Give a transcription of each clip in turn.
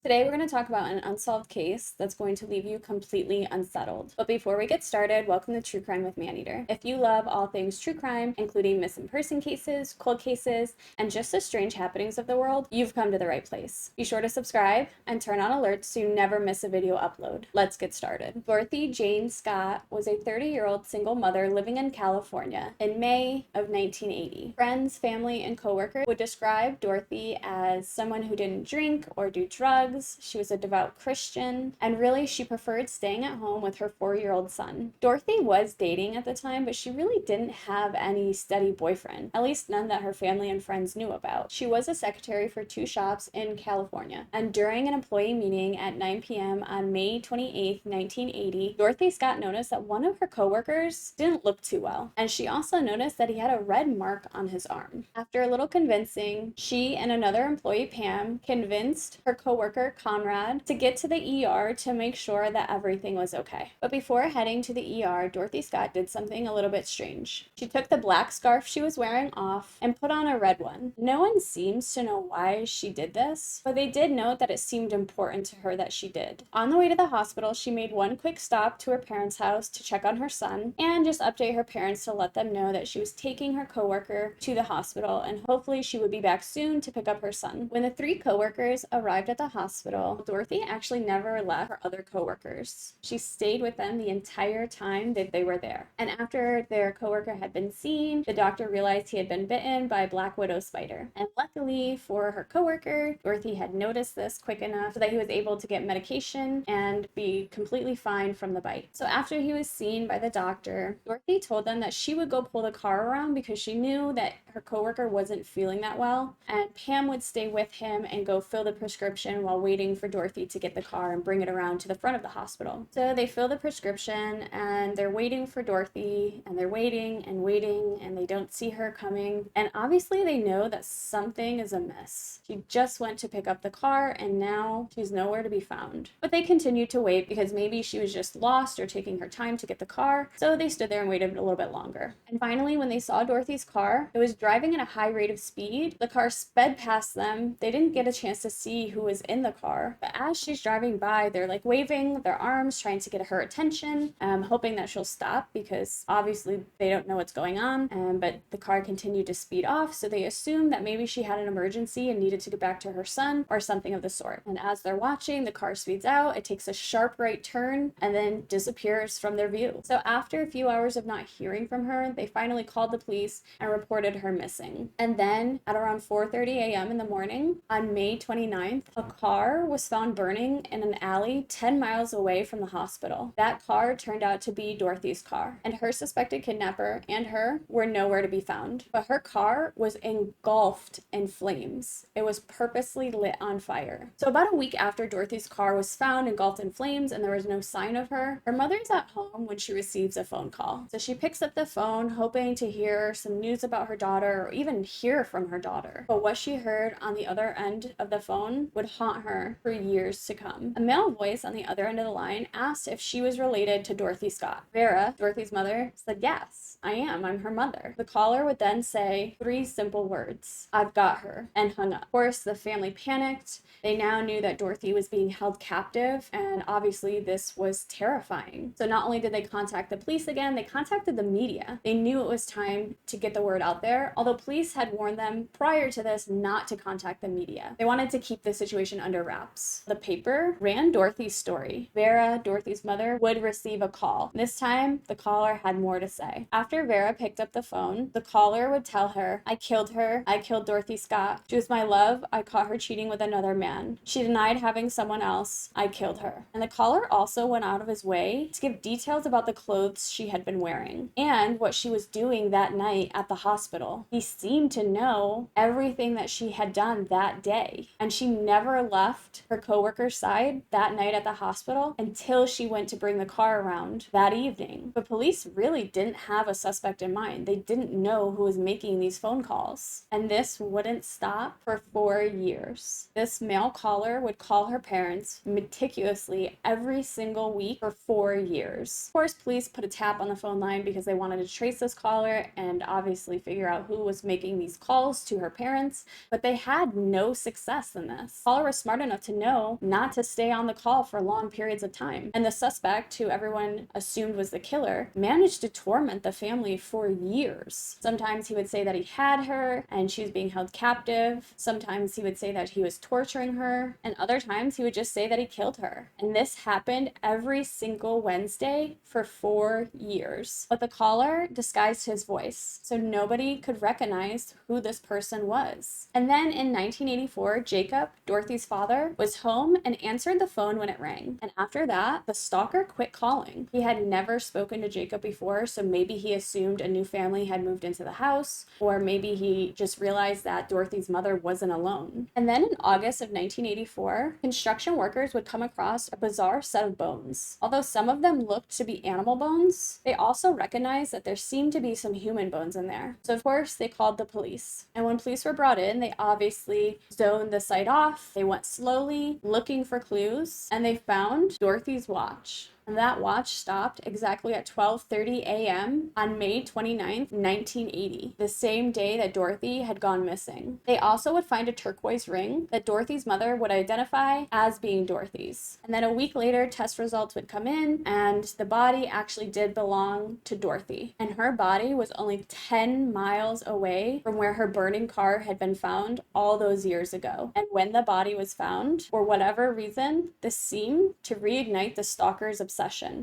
Today, we're going to talk about an unsolved case that's going to leave you completely unsettled. But before we get started, welcome to True Crime with Maneater. If you love all things true crime, including missing person cases, cold cases, and just the strange happenings of the world, you've come to the right place. Be sure to subscribe and turn on alerts so you never miss a video upload. Let's get started. Dorothy Jane Scott was a 30-year-old single mother living in California in May of 1980. Friends, family, and coworkers would describe Dorothy as someone who didn't drink or do drugs. She was a devout Christian, and really she preferred staying at home with her 4-year-old son. Dorothy was dating at the time, but she really didn't have any steady boyfriend, at least none that her family and friends knew about. She was a secretary for two shops in California, and during an employee meeting at 9 p.m. on May 28, 1980, Dorothy Scott noticed that one of her coworkers didn't look too well, and she also noticed that he had a red mark on his arm. After a little convincing, she and another employee, Pam, convinced her coworker Conrad to get to the ER to make sure that everything was okay. But before heading to the ER, Dorothy Scott did something a little bit strange. She took the black scarf she was wearing off and put on a red one. No one seems to know why she did this, but they did note that it seemed important to her that she did. On the way to the hospital, she made one quick stop to her parents' house to check on her son and just update her parents to let them know that she was taking her coworker to the hospital and hopefully she would be back soon to pick up her son. When the three coworkers arrived at the hospital, Dorothy actually never left her other coworkers. She stayed with them the entire time that they were there. And after their coworker had been seen, the doctor realized he had been bitten by a black widow spider. And luckily for her coworker, Dorothy had noticed this quick enough so that he was able to get medication and be completely fine from the bite. So after he was seen by the doctor, Dorothy told them that she would go pull the car around because she knew that her coworker wasn't feeling that well, and Pam would stay with him and go fill the prescription while waiting for Dorothy to get the car and bring it around to the front of the hospital. So they fill the prescription and they're waiting for Dorothy, and they're waiting and they don't see her coming. And obviously they know that something is amiss. She just went to pick up the car and now she's nowhere to be found. But they continued to wait because maybe she was just lost or taking her time to get the car. So they stood there and waited a little bit longer. And finally, when they saw Dorothy's car, it was driving at a high rate of speed. The car sped past them. They didn't get a chance to see who was in the car. But as she's driving by, they're like waving their arms, trying to get her attention, hoping that she'll stop because obviously they don't know what's going on. But the car continued to speed off, so they assumed that maybe she had an emergency and needed to get back to her son or something of the sort. And as they're watching, the car speeds out, it takes a sharp right turn, and then disappears from their view. So after a few hours of not hearing from her, they finally called the police and reported her missing. And then at around 4:30 a.m. in the morning on May 29th, a car was found burning in an alley 10 miles away from the hospital. That car turned out to be Dorothy's car, and her suspected kidnapper and her were nowhere to be found. But her car was engulfed in flames. It was purposely lit on fire. So about a week after Dorothy's car was found engulfed in flames and there was no sign of her, her mother's at home when she receives a phone call. So she picks up the phone hoping to hear some news about her daughter or even hear from her daughter. But what she heard on the other end of the phone would haunt her for years to come. A male voice on the other end of the line asked if she was related to Dorothy Scott. Vera, Dorothy's mother, said, "Yes, I am. I'm her mother." The caller would then say 3 simple words: "I've got her," and hung up. Of course, the family panicked. They now knew that Dorothy was being held captive, and obviously this was terrifying. So not only did they contact the police again, they contacted the media. They knew it was time to get the word out there, although police had warned them prior to this not to contact the media. They wanted to keep the situation under wraps. The paper ran Dorothy's story. Vera, Dorothy's mother, would receive a call. This time, the caller had more to say. After Vera picked up the phone, the caller would tell her, "I killed her. I killed Dorothy Scott. She was my love. I caught her cheating with another man. She denied having someone else. I killed her." And the caller also went out of his way to give details about the clothes she had been wearing and what she was doing that night at the hospital. He seemed to know everything that she had done that day, and she never left her coworker's side that night at the hospital until she went to bring the car around that evening. But police really didn't have a suspect in mind. They didn't know who was making these phone calls. And this wouldn't stop for 4 years. This male caller would call her parents meticulously every single week for 4 years. Of course, police put a tap on the phone line because they wanted to trace this caller and obviously figure out who was making these calls to her parents, but they had no success in this. The caller was smart enough to know not to stay on the call for long periods of time. And the suspect, who everyone assumed was the killer, managed to torment the family for years. Sometimes he would say that he had her and she was being held captive. Sometimes he would say that he was torturing her. And other times he would just say that he killed her. And this happened every single Wednesday for 4 years. But the caller disguised his voice, so nobody could recognize who this person was. And then in 1984, Jacob, Dorothy's father, was home and answered the phone when it rang. And after that, the stalker quit calling. He had never spoken to Jacob before, so maybe he assumed a new family had moved into the house, or maybe he just realized that Dorothy's mother wasn't alone. And then in August of 1984, construction workers would come across a bizarre set of bones. Although some of them looked to be animal bones, they also recognized that there seemed to be some human bones in there. So of course, they called the police. And when police were brought in, they obviously zoned the site off. They went slowly, looking for clues, and they found Dorothy's watch. And that watch stopped exactly at 12:30 a.m. on May 29th, 1980, the same day that Dorothy had gone missing. They also would find a turquoise ring that Dorothy's mother would identify as being Dorothy's. And then a week later, test results would come in, and the body actually did belong to Dorothy. And her body was only 10 miles away from where her burning car had been found all those years ago. And when the body was found, for whatever reason, this seemed to reignite the stalker's obsession.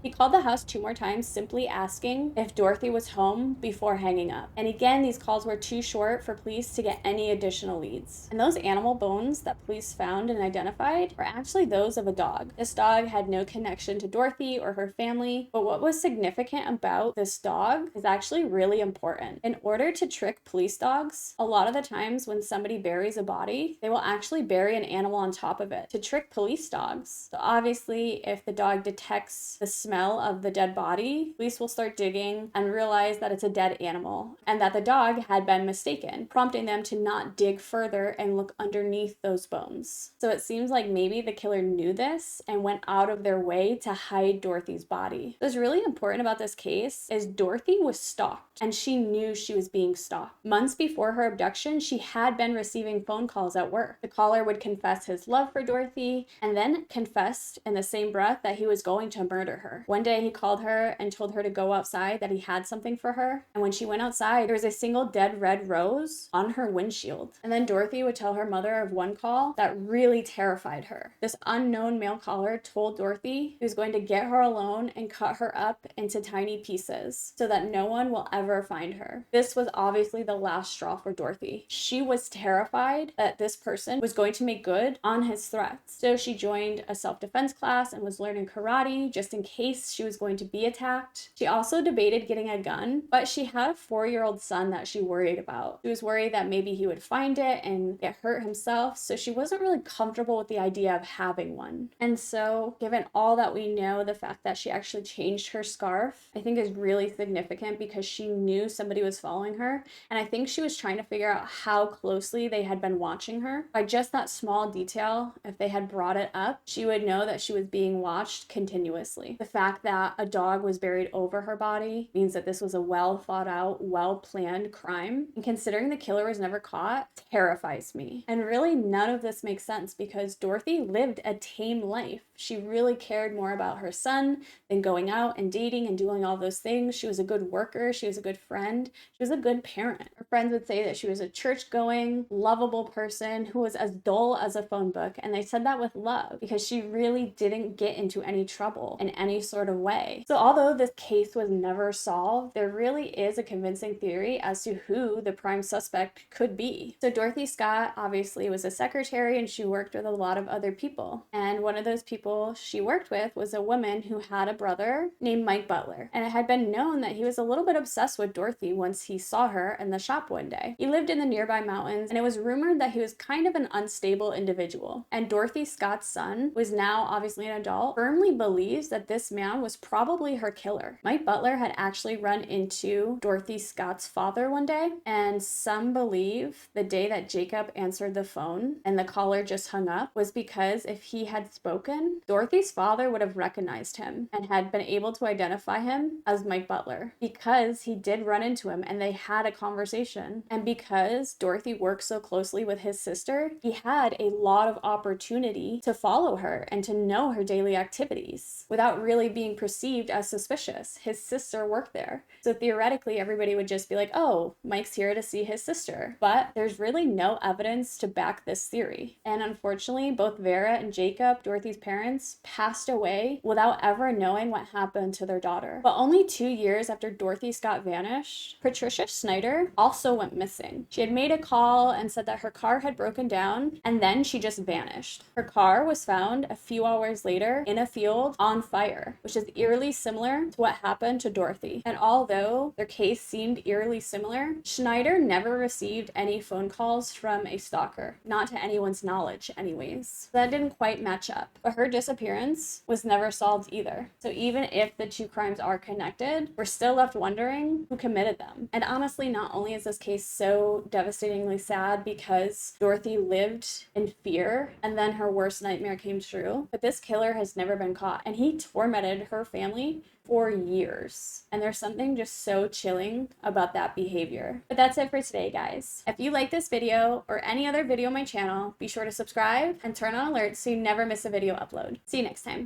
He called the house 2 more times, simply asking if Dorothy was home before hanging up. And again, these calls were too short for police to get any additional leads. And those animal bones that police found and identified were actually those of a dog. This dog had no connection to Dorothy or her family, but what was significant about this dog is actually really important. In order to trick police dogs, a lot of the times when somebody buries a body, they will actually bury an animal on top of it to trick police dogs. So obviously, if the dog detects the smell of the dead body, police will start digging and realize that it's a dead animal and that the dog had been mistaken, prompting them to not dig further and look underneath those bones. So it seems like maybe the killer knew this and went out of their way to hide Dorothy's body. What's really important about this case is Dorothy was stalked, and she knew she was being stalked. Months before her abduction, she had been receiving phone calls at work. The caller would confess his love for Dorothy and then confessed in the same breath that he was going to murder her. One day he called her and told her to go outside, that he had something for her. And when she went outside, there was a single dead red rose on her windshield. And then Dorothy would tell her mother of one call that really terrified her. This unknown male caller told Dorothy he was going to get her alone and cut her up into tiny pieces so that no one will ever find her. This was obviously the last straw for Dorothy. She was terrified that this person was going to make good on his threats. So she joined a self-defense class and was learning karate just in case she was going to be attacked. She also debated getting a gun, but she had a 4-year-old son that she worried about. She was worried that maybe he would find it and get hurt himself, so she wasn't really comfortable with the idea of having one. And so, given all that we know, the fact that she actually changed her scarf, I think is really significant because she knew somebody was following her, and I think she was trying to figure out how closely they had been watching her. By just that small detail, if they had brought it up, she would know that she was being watched continuously. The fact that a dog was buried over her body means that this was a well thought out, well planned crime. And considering the killer was never caught, terrifies me. And really none of this makes sense because Dorothy lived a tame life. She really cared more about her son than going out and dating and doing all those things. She was a good worker. She was a good friend. She was a good parent. Her friends would say that she was a church-going, lovable person who was as dull as a phone book. And they said that with love because she really didn't get into any trouble in any sort of way. So although this case was never solved, there really is a convincing theory as to who the prime suspect could be. So Dorothy Scott obviously was a secretary and she worked with a lot of other people. And one of those people she worked with was a woman who had a brother named Mike Butler. And it had been known that he was a little bit obsessed with Dorothy once he saw her in the shop one day. He lived in the nearby mountains and it was rumored that he was kind of an unstable individual. And Dorothy Scott's son, who is now obviously an adult, firmly believed believes that this man was probably her killer. Mike Butler had actually run into Dorothy Scott's father one day, and some believe the day that Jacob answered the phone and the caller just hung up was because if he had spoken, Dorothy's father would have recognized him and had been able to identify him as Mike Butler because he did run into him and they had a conversation. And because Dorothy worked so closely with his sister, he had a lot of opportunity to follow her and to know her daily activities without really being perceived as suspicious. His sister worked there. So theoretically, everybody would just be like, oh, Mike's here to see his sister. But there's really no evidence to back this theory. And unfortunately, both Vera and Jacob, Dorothy's parents, passed away without ever knowing what happened to their daughter. But only 2 years after Dorothy Scott vanished, Patricia Snyder also went missing. She had made a call and said that her car had broken down, and then she just vanished. Her car was found a few hours later in a field on fire, which is eerily similar to what happened to Dorothy. And although their case seemed eerily similar, Schneider never received any phone calls from a stalker, not to anyone's knowledge anyways. So that didn't quite match up. But her disappearance was never solved either. So even if the two crimes are connected, we're still left wondering who committed them. And honestly, not only is this case so devastatingly sad because Dorothy lived in fear and then her worst nightmare came true, but this killer has never been caught. And he tormented her family for years. And there's something just so chilling about that behavior. But that's it for today, guys. If you like this video or any other video on my channel, be sure to subscribe and turn on alerts so you never miss a video upload. See you next time.